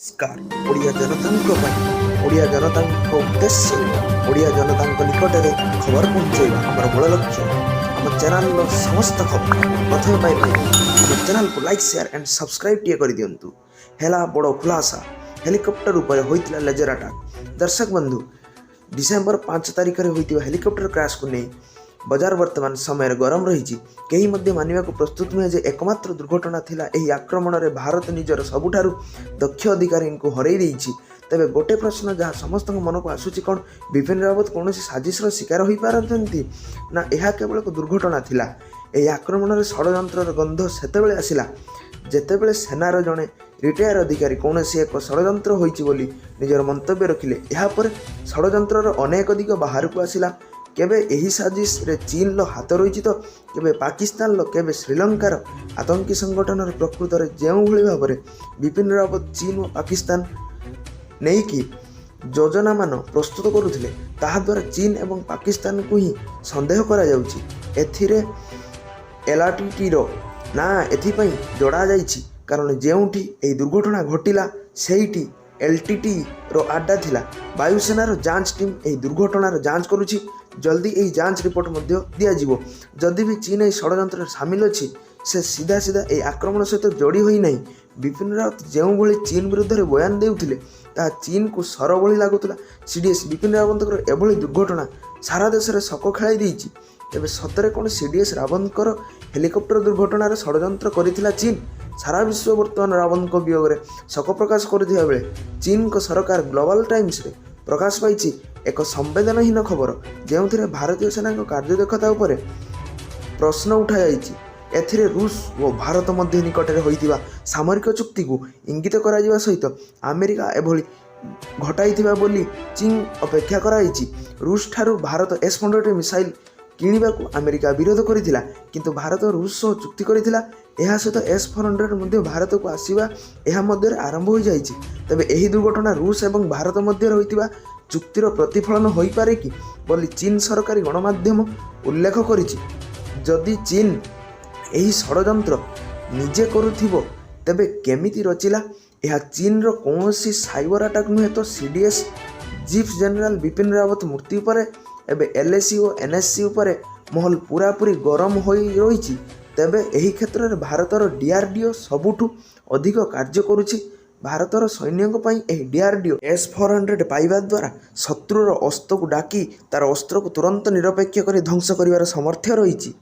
नमस्कार ओडिया जनता ओडिया जनता उद्देश्य ओडिया जनता निकटने खबर पहुँचाइबा आम मूल लक्ष्य। आम चैनल समस्त खबर प्रथम पाइबा आम चैनल को लाइक शेयर एंड सब्सक्राइब टे कर दिंतु। हेला बड़ खुलासा हेलिकॉप्टर उपर होइतिला लेजर अटैक। दर्शक बंधु डिसेम्बर 5 तारिख में होइतिबा हेलिकॉप्टर क्रैश को नहीं बजार वर्तमान समय गरम रही। कहीं मानवा को प्रस्तुत नुहे जे एकमात्र दुर्घटना थिला एही आक्रमण में भारत निजर सबुठारु दक्ष अधिकारी को हरई देइछि। तेबे गोटे प्रश्न जहाँ समस्त मन को आसुची कौन बिपिन रावत कौन साजिश शिकार हो पारती ना यह केवल एक दुर्घटना थिला। एही आक्रमण में षड्यंत्र गंध सेतेबेले आसिला जेतेबेले सेनार जड़े रिटायर अधिकारी कौन एक षड्यंत्र होइछि बोली निजर मंतव्य रखिले। यापर षड्यंत्र अनेक दिग बाहर को आसिला। केबे एही साजिश रे चीन लो हाथ रही तो केबे पाकिस्तान लो केबे श्रीलंकार आतंकी संगठन प्रकृत में जो भाव में बिपिन रावत चीन और पाकिस्तान नहीं कि योजना मान प्रस्तुत करुथिले ताहा द्वारा चीन एवं पाकिस्तान को ही संदेह करा जाउछि। एथिरे एलआरटीटी रो ना एथिपई जोड़ा जाइछि कारण जेउठी एही दुर्घटना घटिला सेहिटी एलटीटी रो आड्डा थिला। वायुसेनार जांच टीम एही दुर्घटनार जांच करुछि। जल्दी यही जांच रिपोर्ट दिज्व। जदि भी चीन यह षड्यंत्र सामिल अच्छी से सीधा सीधा यह आक्रमण सहित जोड़ी होई नहीं। बिपिन रावत जो भली चीन विरुद्ध में बयान देउथिले ता चीन को सर भली लागुला। सीडीएस बिपिन रावत एभली दुर्घटना सारा देश में शक खेलाई देइछि। तेबे सतरे कौन सीडीएस रावत हेलिकॉप्टर दुर्घटनार षड्यंत्र करिथिला चीन। सारा विश्व बर्तमान रावत वियोग में शक प्रकाश करथिबा बेले चीन को सरकार ग्लोबल टाइम्स रे प्रकाश पाई एक संवेदनहीन खबर जो भारतीय सेना कार्यदक्षता उपर प्रश्न उठाई। एथिरे रूस और भारत मध्य निकट में होइतिबा सामरिक चुक्ति को इंगित करा सहित अमेरिका एभली घटाई बोली चीन अपेक्षा कराई। रूस ठारू भारत S-400 मिसाइल किणवा को अमेरिका विरोध करथिला किंतु भारत रूस सह चुक्ति करथिला। यह सहित S-400 मध्य भारत को आसीबा यह मध्य आरंभ हो जाइछि। तबे एही दुर्घटना रूस एवं भारत मध्य रहितिबा चुक्तिर प्रतिफलन हो पारे कि बोली चीन सरकारी गणमाध्यम उल्लेख करिछि। जदि चीन एही षड्यंत्र निजे करुथिबो तेबे केमिति रचिला। यह चीन रो कौनसी साइबर अटैक नुहे तो CDS chief general Bipin Rawat मृत्यु पर एबे एलएसी और एनएससी उपर महल पूरापूरी गरम हो रही। तेबे एही क्षेत्र में भारतर डीआरडीओ सबुठु अधिक कार्य करुछि। भारतर सैन्यों डीआरडीओ S-400 पाइबा द्वारा शत्रुर अस्त्र को डाकी तार अस्त्र को तुरंत निरपेक्ष कर ध्वंस कर सामर्थ्य रही।